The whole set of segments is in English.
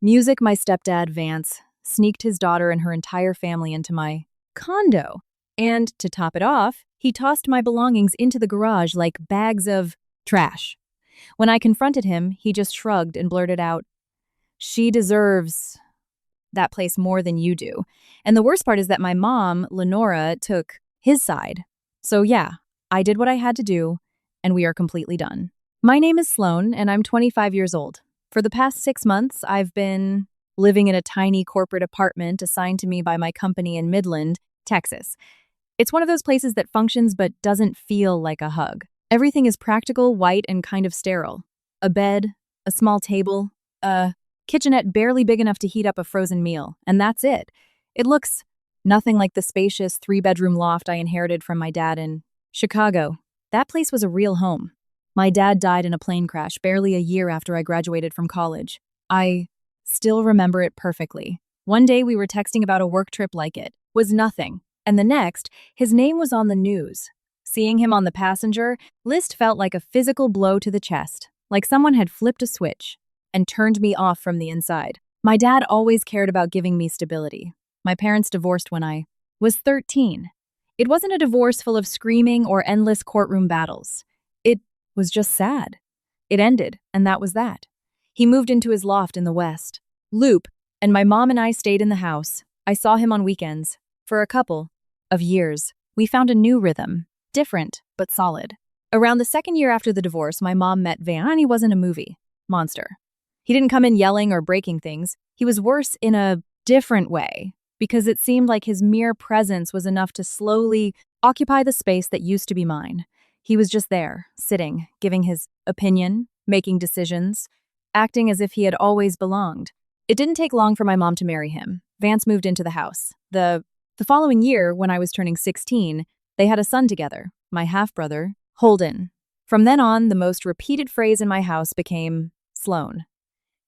Music, my stepdad, Vance, sneaked his daughter and her entire family into my condo. And to top it off, he tossed my belongings into the garage like bags of trash. When I confronted him, he just shrugged and blurted out, "She deserves that place more than you do." And the worst part is that my mom, Lenora, took his side. So yeah, I did what I had to do, and we are completely done. My name is Sloan, and I'm 25 years old. For the past 6 months, I've been living in a tiny corporate apartment assigned to me by my company in Midland, Texas. It's one of those places that functions but doesn't feel like a hug. Everything is practical, white, and kind of sterile. A bed, a small table, a kitchenette barely big enough to heat up a frozen meal, and that's it. It looks nothing like the spacious three-bedroom loft I inherited from my dad in Chicago. That place was a real home. My dad died in a plane crash barely a year after I graduated from college. I still remember it perfectly. One day we were texting about a work trip like it was nothing, and the next, his name was on the news. Seeing him on the passenger list felt like a physical blow to the chest, like someone had flipped a switch and turned me off from the inside. My dad always cared about giving me stability. My parents divorced when I was 13. It wasn't a divorce full of screaming or endless courtroom battles. It was just sad. It ended, and that was that. He moved into his loft in the West Loop, and my mom and I stayed in the house. I saw him on weekends. For a couple of years, we found a new rhythm, different but solid. Around the second year after the divorce, my mom met Van, and he wasn't a movie monster. He didn't come in yelling or breaking things. He was worse in a different way, because it seemed like his mere presence was enough to slowly occupy the space that used to be mine. He was just there, sitting, giving his opinion, making decisions, acting as if he had always belonged. It didn't take long for my mom to marry him. Vance moved into the house. The following year, when I was turning 16, they had a son together, my half-brother, Holden. From then on, the most repeated phrase in my house became Sloan.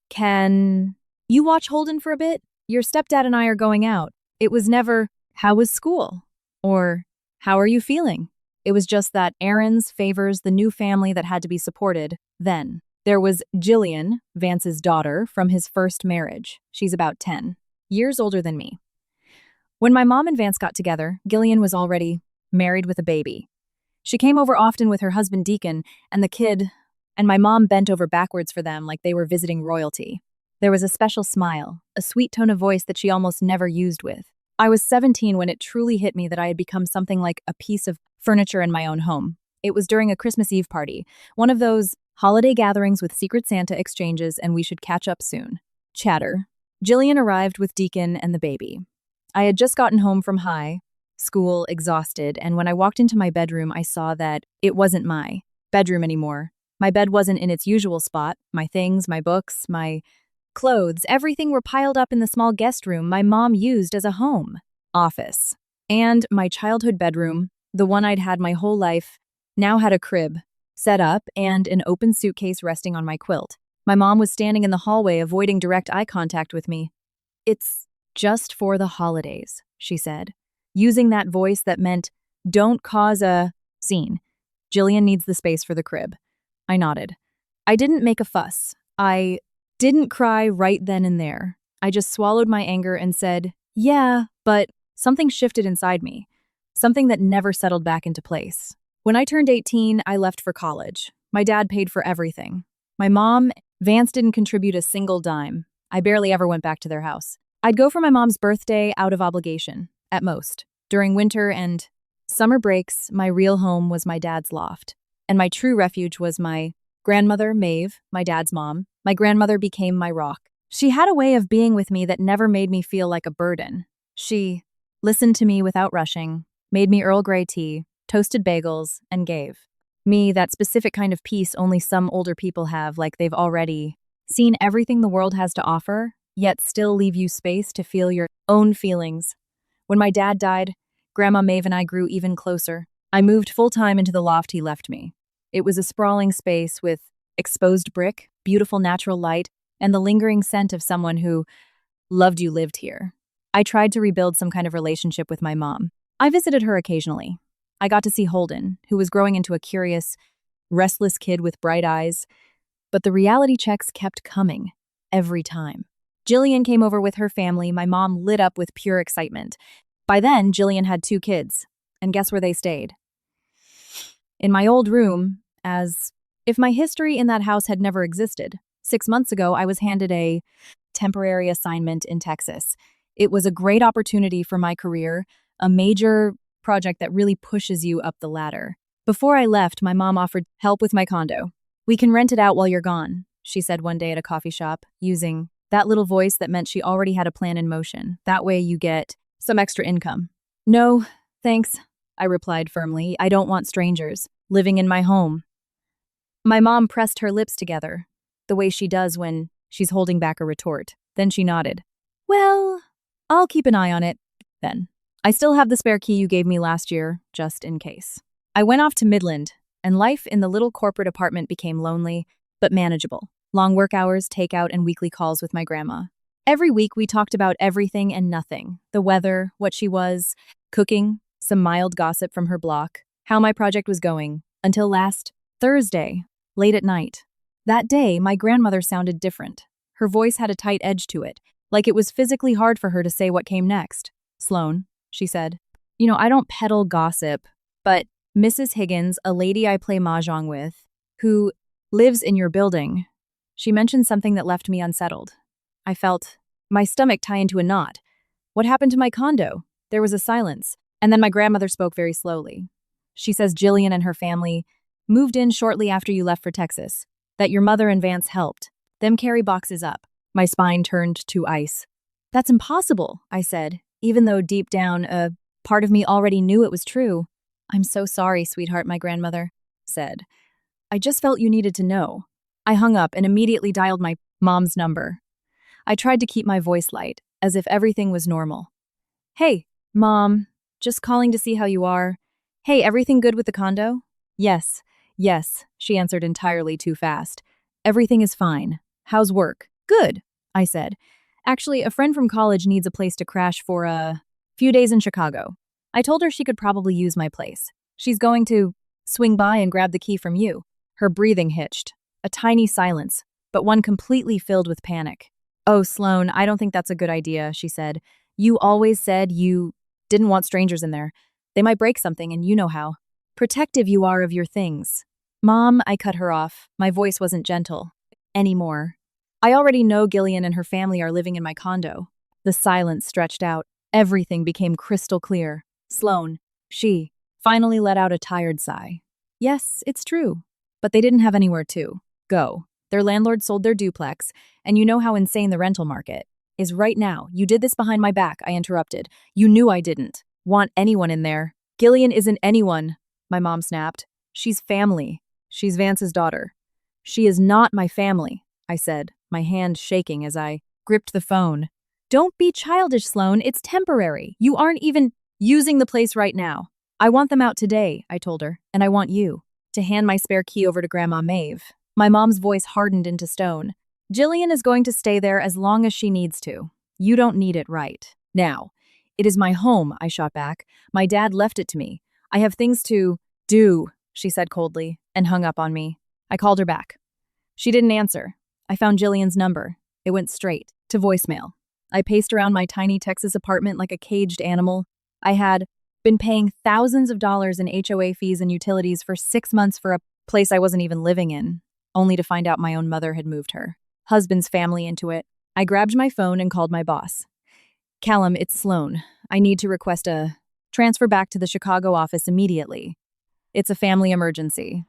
"Can you watch Holden for a bit? Your stepdad and I are going out." It was never, "How was school?" or "How are you feeling?" It was just that errands, favors, the new family that had to be supported. Then there was Jillian, Vance's daughter, from his first marriage. She's about 10 years older than me. When my mom and Vance got together, Gillian was already married with a baby. She came over often with her husband Deacon and the kid, and my mom bent over backwards for them like they were visiting royalty. There was a special smile, a sweet tone of voice that she almost never used with. I was 17 when it truly hit me that I had become something like a piece of furniture in my own home. It was during a Christmas Eve party, one of those holiday gatherings with Secret Santa exchanges and we should catch up soon. Chatter. Jillian arrived with Deacon and the baby. I had just gotten home from high school, exhausted, and when I walked into my bedroom, I saw that it wasn't my bedroom anymore. My bed wasn't in its usual spot. My things, my books, my clothes, everything were piled up in the small guest room my mom used as a home office. And my childhood bedroom, the one I'd had my whole life, now had a crib set up and an open suitcase resting on my quilt. My mom was standing in the hallway, avoiding direct eye contact with me. "It's just for the holidays," she said, using that voice that meant, "Don't cause a scene. Jillian needs the space for the crib." I nodded. I didn't make a fuss. I didn't cry right then and there. I just swallowed my anger and said, "Yeah," but something shifted inside me, something that never settled back into place. When I turned 18, I left for college. My dad paid for everything. My mom, Vance, didn't contribute a single dime. I barely ever went back to their house. I'd go for my mom's birthday out of obligation, at most. During winter and summer breaks, my real home was my dad's loft, and my true refuge was my grandmother, Maeve, my dad's mom. My grandmother became my rock. She had a way of being with me that never made me feel like a burden. She listened to me without rushing, made me Earl Grey tea, toasted bagels, and gave me that specific kind of peace only some older people have, like they've already seen everything the world has to offer, yet still leave you space to feel your own feelings. When my dad died, Grandma Maeve and I grew even closer. I moved full-time into the loft he left me. It was a sprawling space with exposed brick, beautiful natural light, and the lingering scent of someone who loved you lived here. I tried to rebuild some kind of relationship with my mom. I visited her occasionally. I got to see Holden, who was growing into a curious, restless kid with bright eyes, but the reality checks kept coming, every time. Jillian came over with her family. My mom lit up with pure excitement. By then, Jillian had 2 kids. And guess where they stayed? In my old room, as if my history in that house had never existed. 6 months ago, I was handed a temporary assignment in Texas. It was a great opportunity for my career, a major project that really pushes you up the ladder. Before I left, my mom offered help with my condo. "We can rent it out while you're gone," she said one day at a coffee shop, using that little voice that meant she already had a plan in motion. That way you get some extra income. "No, thanks," I replied firmly. "I don't want strangers living in my home." My mom pressed her lips together, the way she does when she's holding back a retort. Then she nodded. "Well, I'll keep an eye on it, then. I still have the spare key you gave me last year, just in case." I went off to Midland, and life in the little corporate apartment became lonely, but manageable. Long work hours, takeout, and weekly calls with my grandma. Every week we talked about everything and nothing. The weather, what she was, cooking, some mild gossip from her block, how my project was going, until last Thursday, late at night. That day, my grandmother sounded different. Her voice had a tight edge to it, like it was physically hard for her to say what came next. "Sloan," she said, I don't peddle gossip, but Mrs. Higgins, a lady I play mahjong with, who lives in your building, she mentioned something that left me unsettled. I felt my stomach tie into a knot. What happened to my condo?" There was a silence, and then my grandmother spoke very slowly. "She says Jillian and her family moved in shortly after you left for Texas, that your mother and Vance helped them carry boxes up." My spine turned to ice. "That's impossible," I said, even though deep down a part of me already knew it was true. "I'm so sorry, sweetheart," my grandmother said. "I just felt you needed to know." I hung up and immediately dialed my mom's number. I tried to keep my voice light, as if everything was normal. "Hey, Mom, just calling to see how you are. Hey, everything good with the condo?" Yes, she answered entirely too fast. "Everything is fine. How's work?" "Good," I said. "Actually, a friend from college needs a place to crash for a few days in Chicago. I told her she could probably use my place. She's going to swing by and grab the key from you." Her breathing hitched. A tiny silence, but one completely filled with panic. "Oh, Sloan, I don't think that's a good idea," she said. "You always said you didn't want strangers in there. They might break something, and you know how protective you are of your things." "Mom," I cut her off. My voice wasn't gentle anymore. "I already know Gillian and her family are living in my condo." The silence stretched out. Everything became crystal clear. Sloan, she finally let out a tired sigh. "Yes, it's true. But they didn't have anywhere to go. Their landlord sold their duplex, and you know how insane the rental market is right now. You did this behind my back," I interrupted. "You knew I didn't want anyone in there." "Gillian isn't anyone," my mom snapped. "She's family. She's Vance's daughter." "She is not my family," I said, my hand shaking as I gripped the phone. "Don't be childish, Sloan. It's temporary. You aren't even using the place right now." "I want them out today," I told her, "and I want you to hand my spare key over to Grandma Maeve." My mom's voice hardened into stone. "Jillian is going to stay there as long as she needs to. You don't need it right now." "It is my home," I shot back. "My dad left it to me. I have things to do," she said coldly, and hung up on me. I called her back. She didn't answer. I found Jillian's number. It went straight to voicemail. I paced around my tiny Texas apartment like a caged animal. I had been paying thousands of dollars in HOA fees and utilities for 6 months for a place I wasn't even living in, only to find out my own mother had moved her husband's family into it. I grabbed my phone and called my boss. "Callum, it's Sloan. I need to request a transfer back to the Chicago office immediately. It's a family emergency."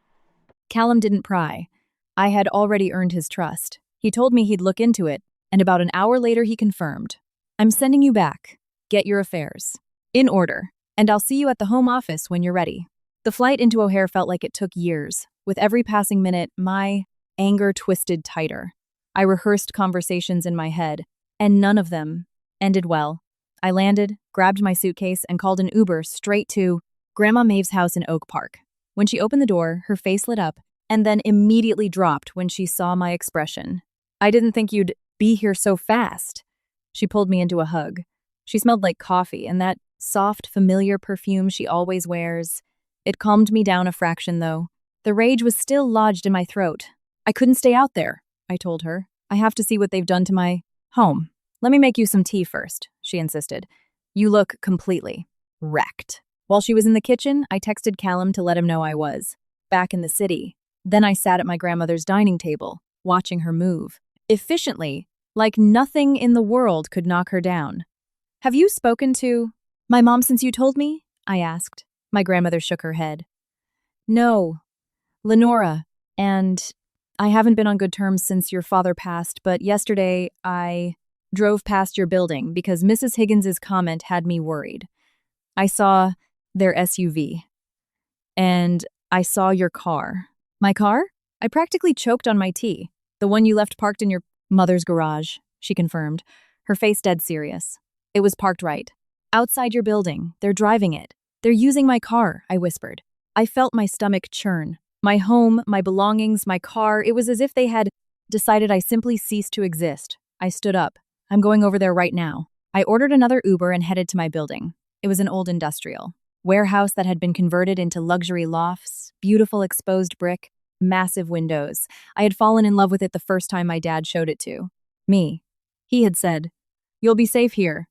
Callum didn't pry. I had already earned his trust. He told me he'd look into it, and about an hour later he confirmed. "I'm sending you back. Get your affairs in order, and I'll see you at the home office when you're ready." The flight into O'Hare felt like it took years. With every passing minute, my anger twisted tighter. I rehearsed conversations in my head, and none of them ended well. I landed, grabbed my suitcase, and called an Uber straight to Grandma Maeve's house in Oak Park. When she opened the door, her face lit up, and then immediately dropped when she saw my expression. "I didn't think you'd be here so fast." She pulled me into a hug. She smelled like coffee and that soft, familiar perfume she always wears. It calmed me down a fraction, though. The rage was still lodged in my throat. "I couldn't stay out there," I told her. "I have to see what they've done to my Home. Let me make you some tea first, she insisted. You look completely wrecked. While she was in the kitchen, I texted Callum to let him know I was back in the city. Then I sat at my grandmother's dining table, watching her move efficiently, like nothing in the world could knock her down. Have you spoken to my mom since you told me? I asked. My grandmother shook her head. No, Lenora, and I haven't been on good terms since your father passed, but yesterday I drove past your building because Mrs. Higgins's comment had me worried. I saw their SUV, and I saw your car. My car? I practically choked on my tea. The one you left parked in your mother's garage, she confirmed, her face dead serious. It was parked right outside your building. They're driving it. They're using my car, I whispered. I felt my stomach churn. My home, my belongings, my car, it was as if they had decided I simply ceased to exist. I stood up. I'm going over there right now. I ordered another Uber and headed to my building. It was an old industrial warehouse that had been converted into luxury lofts, beautiful exposed brick, massive windows. I had fallen in love with it the first time my dad showed it to me. He had said, "You'll be safe here."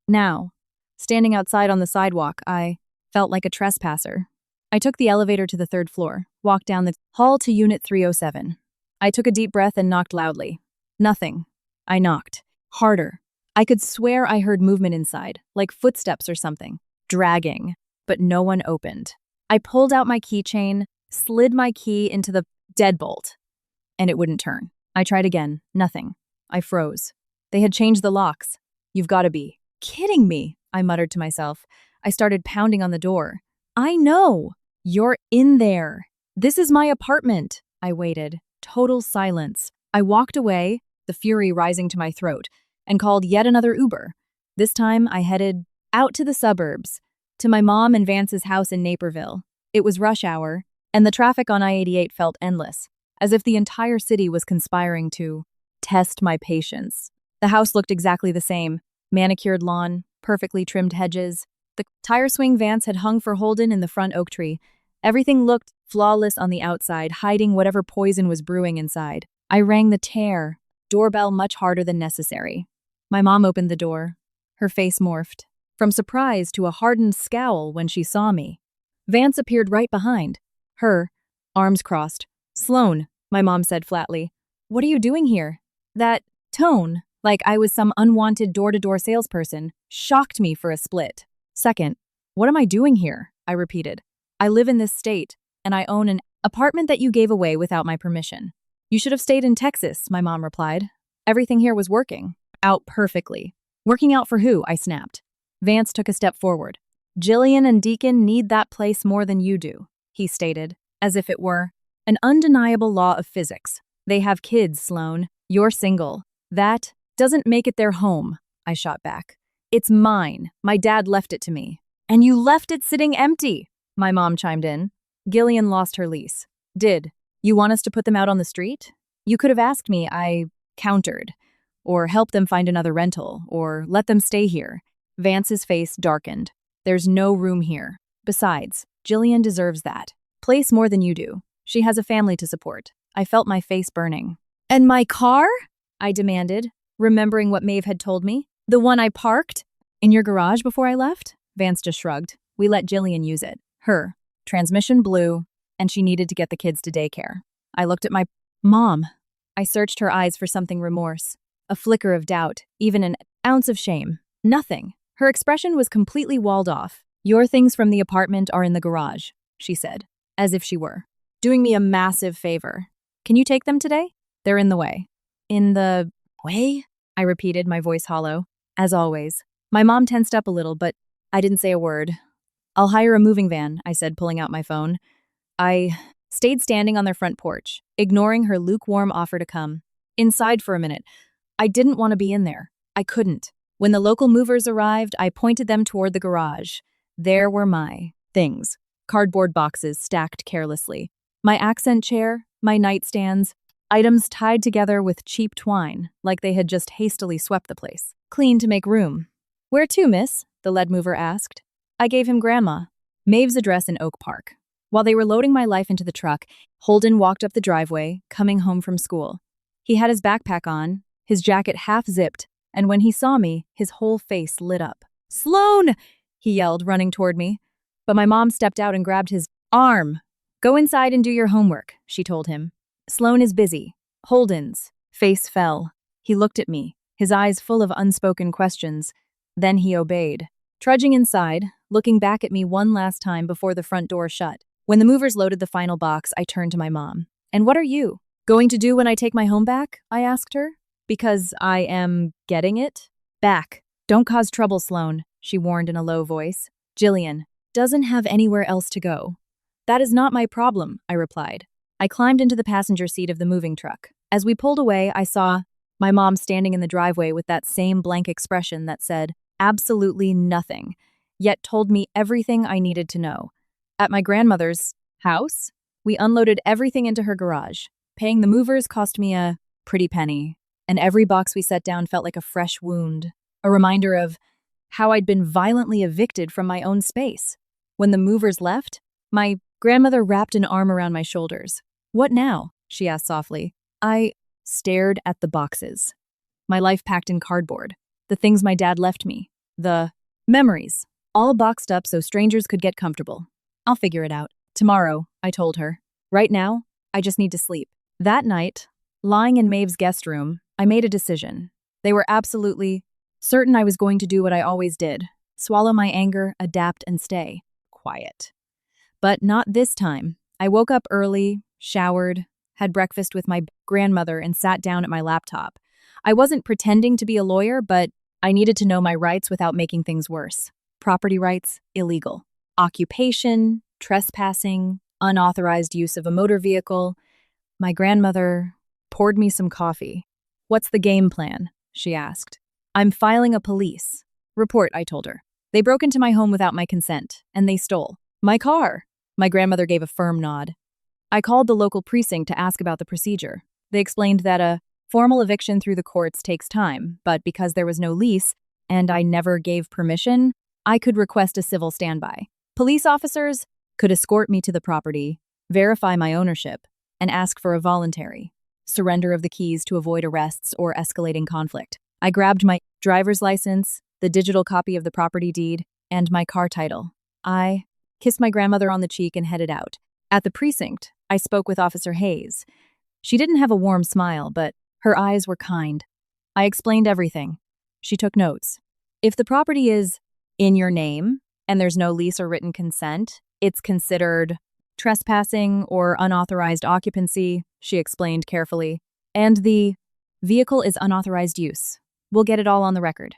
Now, standing outside on the sidewalk, I felt like a trespasser. I took the elevator to the third floor, walked down the hall to Unit 307. I took a deep breath and knocked loudly. Nothing. I knocked. Harder. I could swear I heard movement inside, like footsteps or something, dragging, but no one opened. I pulled out my keychain, slid my key into the deadbolt, and it wouldn't turn. I tried again. Nothing. I froze. They had changed the locks. You've got to be kidding me, I muttered to myself. I started pounding on the door. I know. You're in there. This is my apartment. I waited. Total silence. I walked away, the fury rising to my throat, and called yet another Uber. This time I headed out to the suburbs, to my mom and Vance's house in Naperville. It was rush hour, and the traffic on I-88 felt endless, as if the entire city was conspiring to test my patience. The house looked exactly the same. Manicured lawn, perfectly trimmed hedges. The tire swing Vance had hung for Holden in the front oak tree. Everything looked flawless on the outside, hiding whatever poison was brewing inside. I rang the doorbell much harder than necessary. My mom opened the door. Her face morphed, from surprise to a hardened scowl when she saw me. Vance appeared right behind her, arms crossed. "Sloan," my mom said flatly, "what are you doing here?" That tone, like I was some unwanted door-to-door salesperson, shocked me for a split. Second, "What am I doing here?" I repeated. "I live in this state, and I own an apartment that you gave away without my permission." "You should have stayed in Texas," my mom replied. "Everything here was working out perfectly." "Working out for who?" I snapped. Vance took a step forward. "Jillian and Deacon need that place more than you do," he stated, as if it were an undeniable law of physics. "They have kids, Sloan. You're single. That doesn't make it their home," I shot back. "It's mine. My dad left it to me." "And you left it sitting empty," my mom chimed in. "Gillian lost her lease." "Did you want us to put them out on the street?" "You could have asked me," I countered. "Or help them find another rental, or let them stay here." Vance's face darkened. "There's no room here. Besides, Jillian deserves that place more than you do. She has a family to support." I felt my face burning. "And my car?" I demanded, remembering what Maeve had told me. "The one I parked in your garage before I left?" Vance just shrugged. "We let Jillian use it. Her transmission blew, and she needed to get the kids to daycare." I looked at my mom. I searched her eyes for something remorse, a flicker of doubt, even an ounce of shame. Nothing. Her expression was completely walled off. "Your things from the apartment are in the garage," she said, as if she were doing me a massive favor. "Can you take them today? They're in the way." "In the way?" I repeated, my voice hollow. As always. My mom tensed up a little, but I didn't say a word. "I'll hire a moving van," I said, pulling out my phone. I stayed standing on their front porch, ignoring her lukewarm offer to come inside for a minute. I didn't want to be in there. I couldn't. When the local movers arrived, I pointed them toward the garage. There were my things. Cardboard boxes stacked carelessly. My accent chair, my nightstands, items tied together with cheap twine, like they had just hastily swept the place. Clean to make room. "Where to, miss?" the lead mover asked. I gave him Grandma Maeve's address in Oak Park. While they were loading my life into the truck, Holden walked up the driveway, coming home from school. He had his backpack on, his jacket half-zipped, and when he saw me, his whole face lit up. "Sloan!" he yelled, running toward me. But my mom stepped out and grabbed his arm. "Go inside and do your homework," she told him. "Sloan is busy." Holden's face fell. He looked at me, his eyes full of unspoken questions. Then he obeyed, trudging inside, looking back at me one last time before the front door shut. When the movers loaded the final box, I turned to my mom. "And what are you going to do when I take my home back?" I asked her. "Because I am getting it back. Don't cause trouble, Sloan," she warned in a low voice. "Jillian doesn't have anywhere else to go." "That is not my problem," I replied. I climbed into the passenger seat of the moving truck. As we pulled away, I saw my mom standing in the driveway with that same blank expression that said absolutely nothing, yet told me everything I needed to know. At my grandmother's house, we unloaded everything into her garage. Paying the movers cost me a pretty penny, and every box we set down felt like a fresh wound, a reminder of how I'd been violently evicted from my own space. When the movers left, my grandmother wrapped an arm around my shoulders. "What now?" she asked softly. I stared at the boxes. My life packed in cardboard, the things my dad left me, the memories, all boxed up so strangers could get comfortable. "I'll figure it out. Tomorrow," I told her. "Right now, I just need to sleep." That night, lying in Maeve's guest room, I made a decision. They were absolutely certain I was going to do what I always did: swallow my anger, adapt, and stay quiet. But not this time. I woke up early, showered, had breakfast with my grandmother, and sat down at my laptop. I wasn't pretending to be a lawyer, but I needed to know my rights without making things worse. Property rights, illegal. Occupation, trespassing, unauthorized use of a motor vehicle. My grandmother poured me some coffee. "What's the game plan?" she asked. "I'm filing a police report," I told her. "They broke into my home without my consent, and they stole my car." My grandmother gave a firm nod. I called the local precinct to ask about the procedure. They explained that a formal eviction through the courts takes time, but because there was no lease, and I never gave permission, I could request a civil standby. Police officers could escort me to the property, verify my ownership, and ask for a voluntary surrender of the keys to avoid arrests or escalating conflict. I grabbed my driver's license, the digital copy of the property deed, and my car title. I kissed my grandmother on the cheek and headed out. At the precinct, I spoke with Officer Hayes. She didn't have a warm smile, but her eyes were kind. I explained everything. She took notes. "If the property is in your name and there's no lease or written consent, it's considered trespassing or unauthorized occupancy," she explained carefully. "And the vehicle is unauthorized use. We'll get it all on the record."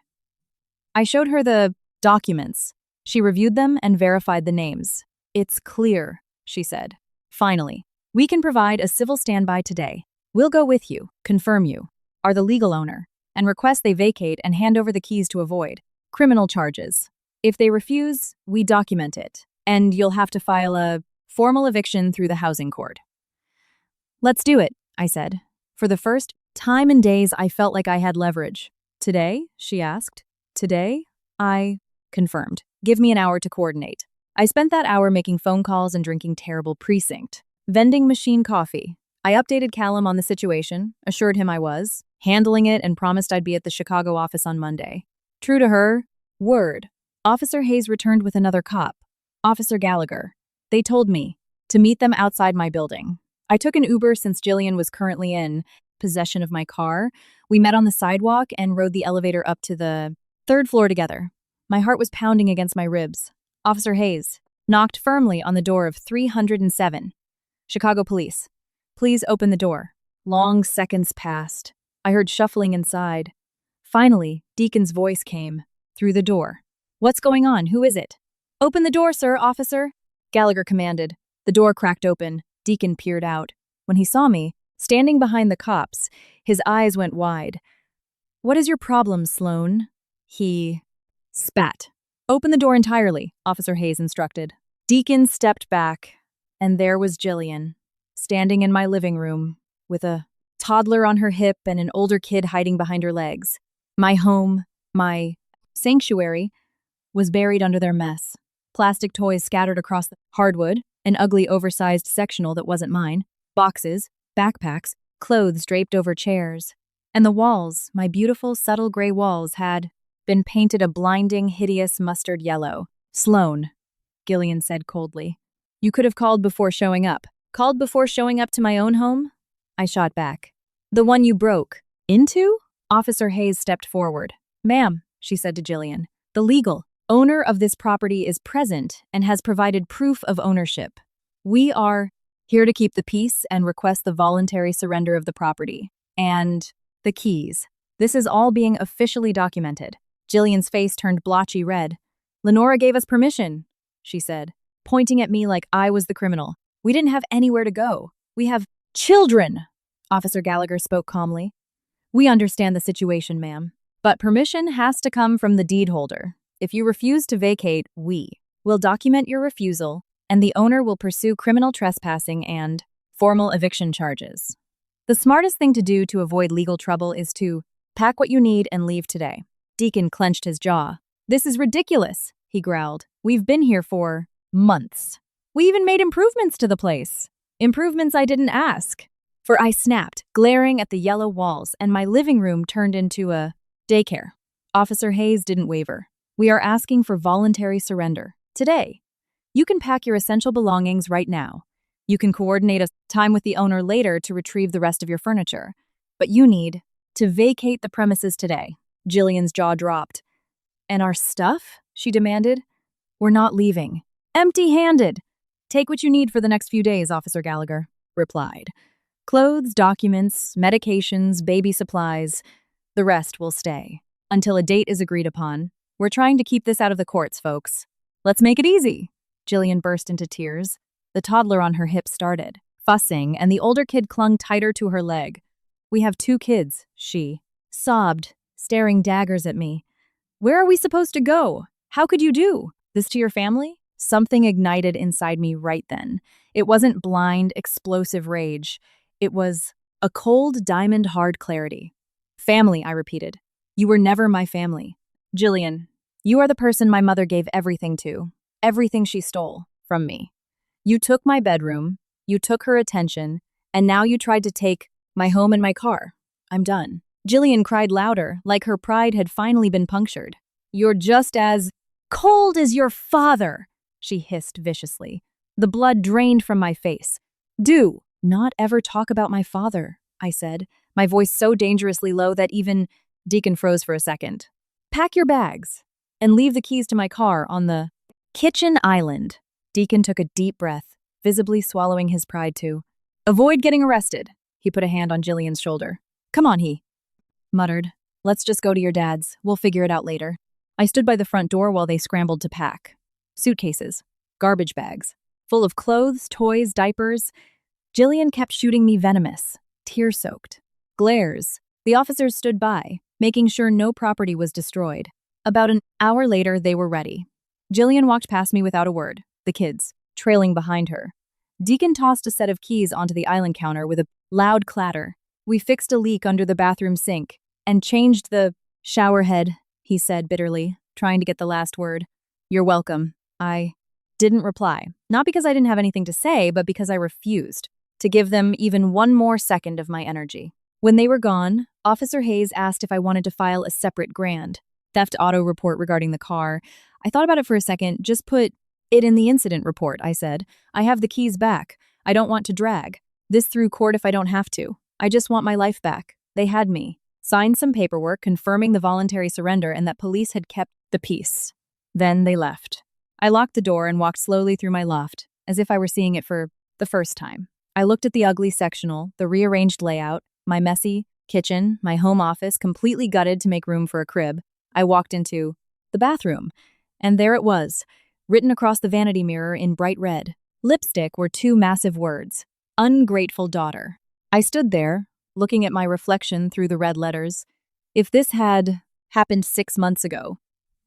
I showed her the documents. She reviewed them and verified the names. "It's clear," she said. "Finally, we can provide a civil standby today. We'll go with you, confirm you are the legal owner, and request they vacate and hand over the keys to avoid criminal charges. If they refuse, we document it, and you'll have to file a formal eviction through the housing court." "Let's do it," I said. For the first time in days, I felt like I had leverage. "Today?" she asked. "Today?" I confirmed. "Give me an hour to coordinate." I spent that hour making phone calls and drinking terrible precinct vending machine coffee. I updated Callum on the situation, assured him I was handling it, and promised I'd be at the Chicago office on Monday. True to her word, Officer Hayes returned with another cop, Officer Gallagher. They told me to meet them outside my building. I took an Uber since Jillian was currently in possession of my car. We met on the sidewalk and rode the elevator up to the third floor together. My heart was pounding against my ribs. Officer Hayes knocked firmly on the door of 307. "Chicago Police. Please open the door." Long seconds passed. I heard shuffling inside. Finally, Deacon's voice came through the door. "What's going on? Who is it?" "Open the door, sir, officer," Gallagher commanded. The door cracked open. Deacon peered out. When he saw me, standing behind the cops, his eyes went wide. "What is your problem, Sloan?" He spat. "Open the door entirely," Officer Hayes instructed. Deacon stepped back, and there was Jillian, standing in my living room, with a toddler on her hip and an older kid hiding behind her legs. My home, my sanctuary, was buried under their mess. Plastic toys scattered across the hardwood, an ugly oversized sectional that wasn't mine, boxes, backpacks, clothes draped over chairs. And the walls, my beautiful, subtle gray walls, had been painted a blinding, hideous mustard yellow. Sloane, Gillian said coldly. You could have called before showing up. Called before showing up to my own home? I shot back. The one you broke. Into? Officer Hayes stepped forward. Ma'am, she said to Gillian, the legal owner of this property is present and has provided proof of ownership. We are here to keep the peace and request the voluntary surrender of the property. And the keys. This is all being officially documented. Gillian's face turned blotchy red. Lenora gave us permission, she said, pointing at me like I was the criminal. We didn't have anywhere to go. We have children, Officer Gallagher spoke calmly. We understand the situation, ma'am, but permission has to come from the deed holder. If you refuse to vacate, we will document your refusal, and the owner will pursue criminal trespassing and formal eviction charges. The smartest thing to do to avoid legal trouble is to pack what you need and leave today. Deacon clenched his jaw. This is ridiculous, he growled. We've been here for months. We even made improvements to the place. Improvements I didn't ask. For I snapped, glaring at the yellow walls, and my living room turned into a daycare. Officer Hayes didn't waver. We are asking for voluntary surrender. Today. You can pack your essential belongings right now. You can coordinate a time with the owner later to retrieve the rest of your furniture. But you need to vacate the premises today. Gillian's jaw dropped. And our stuff? She demanded. We're not leaving. Empty-handed. Take what you need for the next few days, Officer Gallagher replied. Clothes, documents, medications, baby supplies. The rest will stay. Until a date is agreed upon. We're trying to keep this out of the courts, folks. Let's make it easy. Gillian burst into tears. The toddler on her hip started fussing, and the older kid clung tighter to her leg. We have 2 kids, she sobbed, staring daggers at me. Where are we supposed to go? How could you do this to your family? Something ignited inside me right then. It wasn't blind, explosive rage. It was a cold, diamond-hard clarity. Family, I repeated. You were never my family. Gillian, you are the person my mother gave everything to. Everything she stole from me. You took my bedroom, you took her attention, and now you tried to take my home and my car. I'm done. Gillian cried louder, like her pride had finally been punctured. You're just as cold as your father, she hissed viciously. The blood drained from my face. Do not ever talk about my father, I said, my voice so dangerously low that even Deacon froze for a second. Pack your bags and leave the keys to my car on the kitchen island. Deacon took a deep breath, visibly swallowing his pride too. Avoid getting arrested. He put a hand on Gillian's shoulder. Come on, he muttered. Let's just go to your dad's. We'll figure it out later. I stood by the front door while they scrambled to pack. Suitcases, garbage bags, full of clothes, toys, diapers. Gillian kept shooting me venomous, tear-soaked glares. The officers stood by, making sure no property was destroyed. About an hour later, they were ready. Gillian walked past me without a word, the kids trailing behind her. Deacon tossed a set of keys onto the island counter with a loud clatter. We fixed a leak under the bathroom sink and changed the shower head, he said bitterly, trying to get the last word. You're welcome. I didn't reply, not because I didn't have anything to say, but because I refused to give them even one more second of my energy. When they were gone, Officer Hayes asked if I wanted to file a separate grand theft auto report regarding the car. I thought about it for a second. Just put it in the incident report, I said. I have the keys back. I don't want to drag this through court if I don't have to. I just want my life back. They had me. Signed some paperwork confirming the voluntary surrender and that police had kept the peace. Then they left. I locked the door and walked slowly through my loft, as if I were seeing it for the first time. I looked at the ugly sectional, the rearranged layout, my messy kitchen, my home office completely gutted to make room for a crib. I walked into the bathroom, and there it was, written across the vanity mirror in bright red. Lipstick were 2 massive words, ungrateful daughter. I stood there, looking at my reflection through the red letters. If this had happened 6 months ago,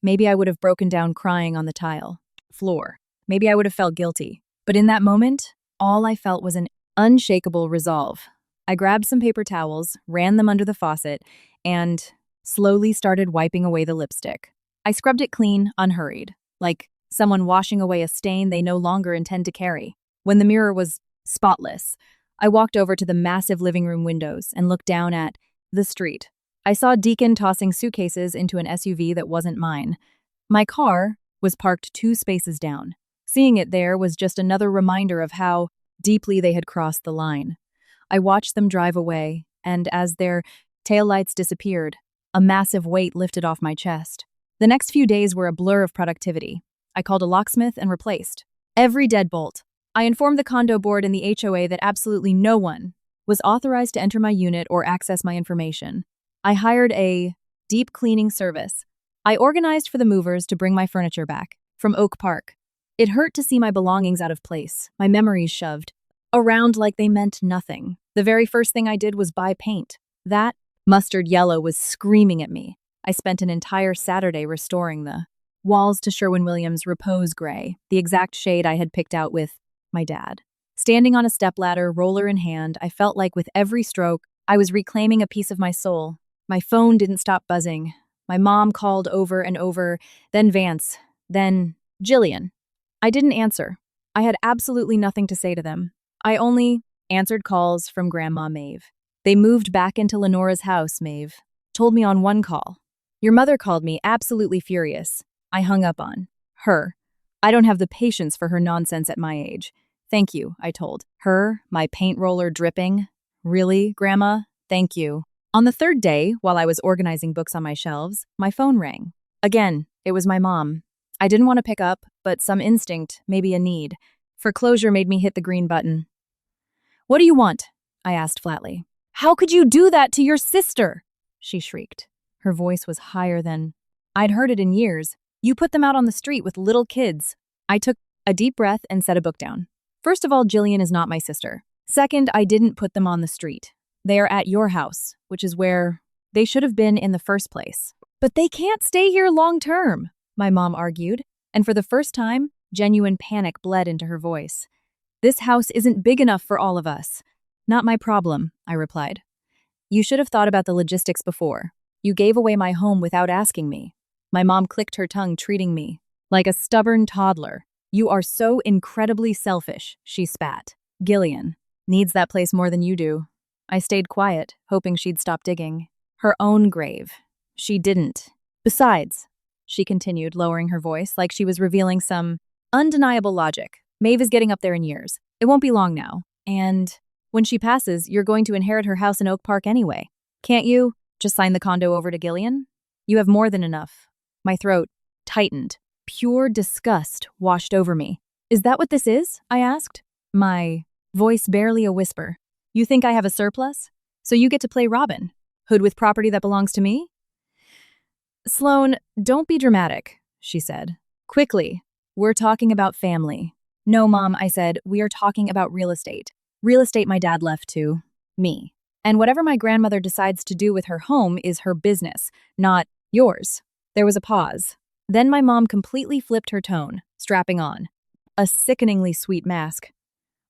maybe I would have broken down crying on the tile floor. Maybe I would have felt guilty. But in that moment, all I felt was an unshakable resolve. I grabbed some paper towels, ran them under the faucet, and slowly started wiping away the lipstick. I scrubbed it clean, unhurried, like someone washing away a stain they no longer intend to carry. When the mirror was spotless, I walked over to the massive living room windows and looked down at The street. I saw Deacon tossing suitcases into an SUV that wasn't mine. My car was parked 2 spaces down. Seeing it there was just another reminder of how deeply they had crossed the line. I watched them drive away, and as their taillights disappeared, a massive weight lifted off my chest. The next few days were a blur of productivity. I called a locksmith and replaced every deadbolt. I informed the condo board and the HOA that absolutely no one was authorized to enter my unit or access my information. I hired a deep cleaning service. I organized for the movers to bring my furniture back from Oak Park. It hurt to see my belongings out of place, my memories shoved around like they meant nothing. The very first thing I did was buy paint. That mustard yellow was screaming at me. I spent an entire Saturday restoring the walls to Sherwin-Williams Repose Gray, the exact shade I had picked out with my dad. Standing on a stepladder, roller in hand, I felt like with every stroke, I was reclaiming a piece of my soul. My phone didn't stop buzzing. My mom called over and over, then Vance, then Jillian. I didn't answer. I had absolutely nothing to say to them. I only answered calls from Grandma Maeve. They moved back into Lenora's house, Maeve. Told me on one call. Your mother called me absolutely furious. I hung up on her. I don't have the patience for her nonsense at my age. Thank you, I told her, my paint roller dripping. Really, Grandma? Thank you. On the third day, while I was organizing books on my shelves, my phone rang. Again, it was my mom. I didn't want to pick up, but some instinct, maybe a need for closure made me hit the green button. What do you want? I asked flatly. How could you do that to your sister? She shrieked. Her voice was higher than I'd heard it in years. You put them out on the street with little kids. I took a deep breath and set a book down. First of all, Jillian is not my sister. Second, I didn't put them on the street. They are at your house, which is where they should have been in the first place. But they can't stay here long term, my mom argued, and for the first time, genuine panic bled into her voice. This house isn't big enough for all of us. Not my problem, I replied. You should have thought about the logistics before. You gave away my home without asking me. My mom clicked her tongue, treating me like a stubborn toddler. You are so incredibly selfish, she spat. Gillian needs that place more than you do. I stayed quiet, hoping she'd stop digging. Her own grave. She didn't. Besides, she continued, lowering her voice like she was revealing some undeniable logic. Maeve is getting up there in years. It won't be long now. And when she passes, you're going to inherit her house in Oak Park anyway. Can't you just sign the condo over to Gillian? You have more than enough. My throat tightened. Pure disgust washed over me. Is that what this is? I asked. My voice barely a whisper. You think I have a surplus? So you get to play Robin Hood with property that belongs to me? Sloane, don't be dramatic, she said. Quickly, we're talking about family. No, Mom, I said, we are talking about real estate. Real estate my dad left to me. And whatever my grandmother decides to do with her home is her business, not yours. There was a pause. Then my mom completely flipped her tone, strapping on a sickeningly sweet mask.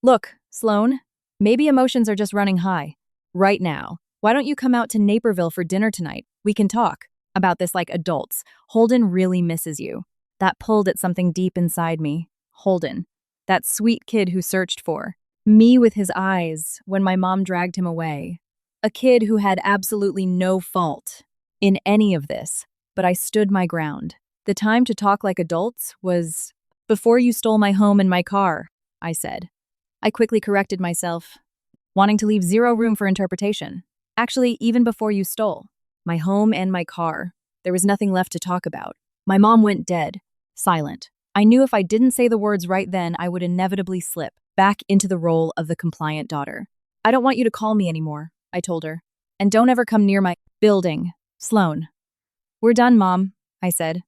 Look, Sloane, maybe emotions are just running high. Right now, why don't you come out to Naperville for dinner tonight? We can talk about this like adults. Holden really misses you. That pulled at something deep inside me. Holden, that sweet kid who searched for me with his eyes when my mom dragged him away. A kid who had absolutely no fault in any of this, but I stood my ground. The time to talk like adults was before you stole my home and my car, I said. I quickly corrected myself, wanting to leave zero room for interpretation. Actually, even before you stole my home and my car, there was nothing left to talk about. My mom went dead, silent. I knew if I didn't say the words right then, I would inevitably slip back into the role of the compliant daughter. I don't want you to call me anymore, I told her. And don't ever come near my building, Sloane. We're done, Mom, I said.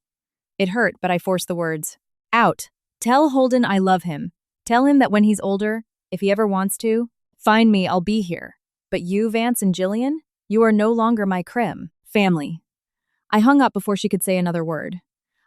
It hurt, but I forced the words out. Tell Holden I love him. Tell him that when he's older, if he ever wants to, find me, I'll be here. But you, Vance and Jillian, you are no longer my creme family. I hung up before she could say another word.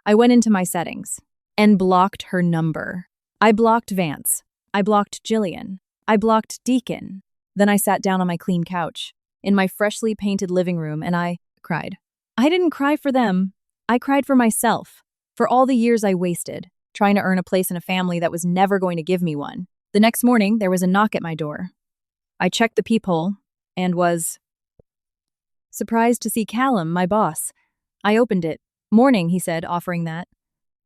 I went into my settings and blocked her number. I blocked Vance. I blocked Jillian. I blocked Deacon. Then I sat down on my clean couch in my freshly painted living room and I cried. I didn't cry for them. I cried for myself, for all the years I wasted, trying to earn a place in a family that was never going to give me one. The next morning, there was a knock at my door. I checked the peephole and was Surprised to see Callum, my boss. I opened it. Morning, he said, offering that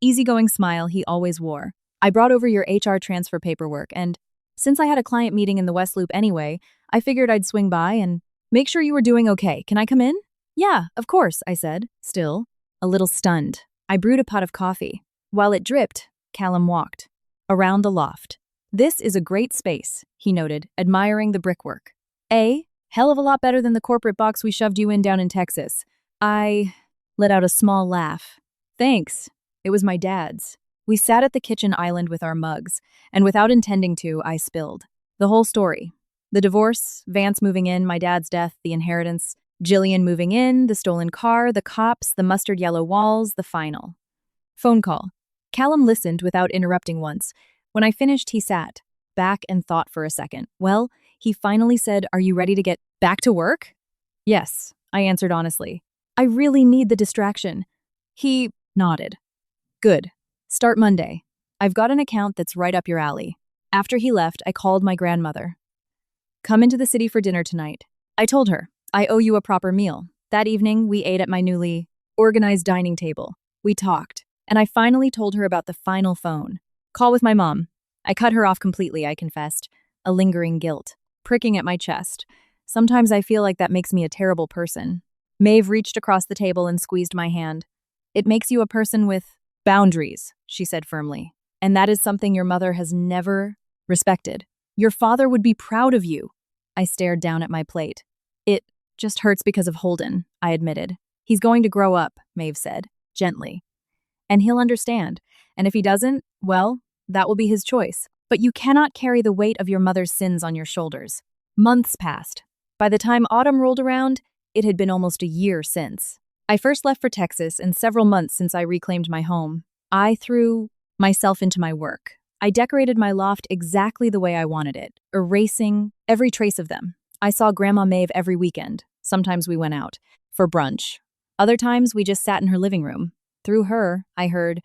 easygoing smile he always wore. I brought over your HR transfer paperwork, and since I had a client meeting in the West Loop anyway, I figured I'd swing by and make sure you were doing okay. Can I come in? Yeah, of course, I said, still a little stunned. I brewed a pot of coffee. While it dripped, Callum walked around the loft. This is a great space, he noted, admiring the brickwork. Hell of a lot better than the corporate box we shoved you in down in Texas. I let out a small laugh. Thanks. It was my dad's. We sat at the kitchen island with our mugs, and without intending to, I spilled the whole story. The divorce, Vance moving in, my dad's death, the inheritance, Jillian moving in, the stolen car, the cops, the mustard yellow walls, the final phone call. Callum listened without interrupting once. When I finished, he sat back and thought for a second. Well, he finally said, "Are you ready to get back to work?" Yes, I answered honestly. I really need the distraction. He nodded. Good. Start Monday. I've got an account that's right up your alley. After he left, I called my grandmother. Come into the city for dinner tonight. I told her, I owe you a proper meal. That evening, we ate at my newly organized dining table. We talked, and I finally told her about the final phone call with my mom. I cut her off completely, I confessed, a lingering guilt, pricking at my chest. Sometimes I feel like that makes me a terrible person. Maeve reached across the table and squeezed my hand. It makes you a person with boundaries, she said firmly, and that is something your mother has never respected. Your father would be proud of you. I stared down at my plate. It just hurts because of Holden, I admitted. He's going to grow up, Maeve said, gently. And he'll understand. And if he doesn't, well, that will be his choice. But you cannot carry the weight of your mother's sins on your shoulders. Months passed. By the time autumn rolled around, it had been almost a year since. I first left for Texas, and several months since I reclaimed my home. I threw myself into my work. I decorated my loft exactly the way I wanted it, erasing every trace of them. I saw Grandma Maeve every weekend. Sometimes we went out for brunch. Other times we just sat in her living room. Through her, I heard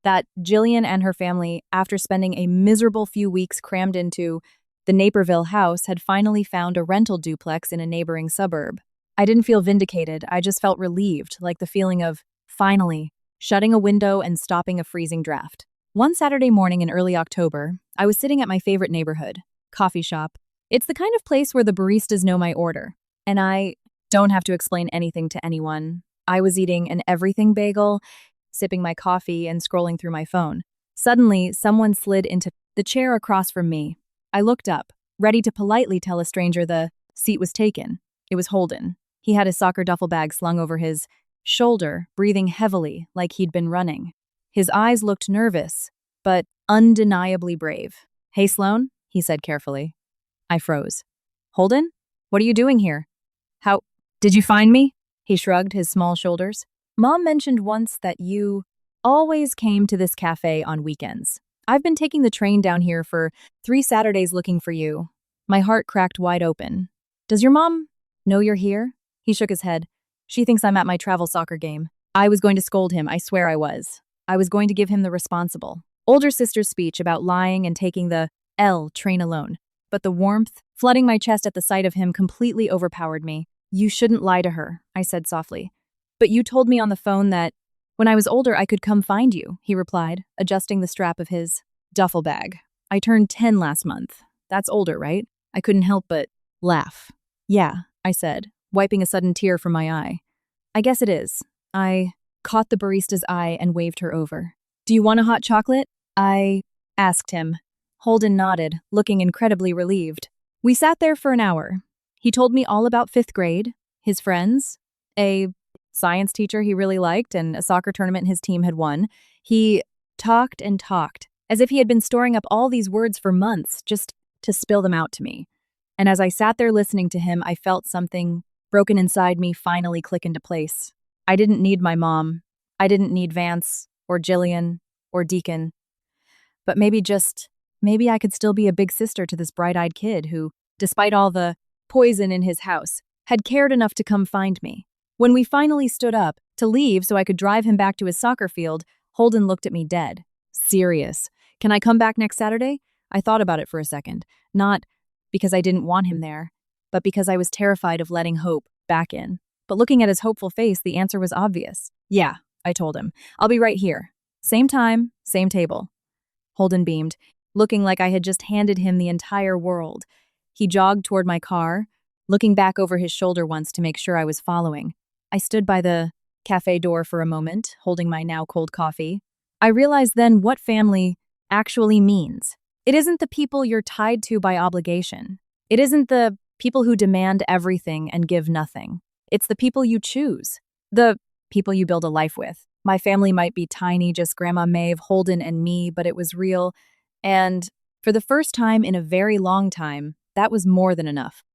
that Jillian and her family, after spending a miserable few weeks crammed into the Naperville house, had finally found a rental duplex in a neighboring suburb. I didn't feel vindicated, I just felt relieved, like the feeling of, finally, shutting a window and stopping a freezing draft. One Saturday morning in early October, I was sitting at my favorite neighborhood, coffee shop. It's the kind of place where the baristas know my order, and I don't have to explain anything to anyone. I was eating an everything bagel, sipping my coffee, and scrolling through my phone. Suddenly, someone slid into the chair across from me. I looked up, ready to politely tell a stranger the seat was taken. It was Holden. He had his soccer duffel bag slung over his shoulder, breathing heavily like he'd been running. His eyes looked nervous, but undeniably brave. Hey, Sloan, he said carefully. I froze. Holden? What are you doing here? How did you find me? He shrugged his small shoulders. Mom mentioned once that you always came to this cafe on weekends. I've been taking the train down here for 3 Saturdays looking for you. My heart cracked wide open. Does your mom know you're here? He shook his head. She thinks I'm at my travel soccer game. I was going to scold him, I swear I was. I was going to give him the responsible older sister's speech about lying and taking the L train alone. But the warmth flooding my chest at the sight of him completely overpowered me. You shouldn't lie to her, I said softly. But you told me on the phone that when I was older I could come find you, he replied, adjusting the strap of his duffel bag. I turned 10 last month. That's older, right? I couldn't help but laugh. Yeah, I said, wiping a sudden tear from my eye. I guess it is. I caught the barista's eye and waved her over. Do you want a hot chocolate? I asked him. Holden nodded, looking incredibly relieved. We sat there for an hour. He told me all about 5th grade, his friends, a science teacher he really liked, and a soccer tournament his team had won. He talked and talked, as if he had been storing up all these words for months, just to spill them out to me. And as I sat there listening to him, I felt something broken inside me finally click into place. I didn't need my mom. I didn't need Vance, or Jillian, or Deacon. But maybe I could still be a big sister to this bright-eyed kid who, despite all the poison in his house, had cared enough to come find me. When we finally stood up to leave so I could drive him back to his soccer field, Holden looked at me dead. Serious. Can I come back next Saturday? I thought about it for a second. Not because I didn't want him there, but because I was terrified of letting hope back in. but looking at his hopeful face, the answer was obvious. Yeah, I told him. I'll be right here. Same time, same table. Holden beamed, looking like I had just handed him the entire world. He jogged toward my car, looking back over his shoulder once to make sure I was following. I stood by the cafe door for a moment, holding my now cold coffee. I realized then what family actually means. It isn't the people you're tied to by obligation. It isn't the people who demand everything and give nothing. It's the people you choose, the people you build a life with. My family might be tiny, just Grandma Maeve, Holden, and me, but it was real. And for the first time in a very long time, that was more than enough.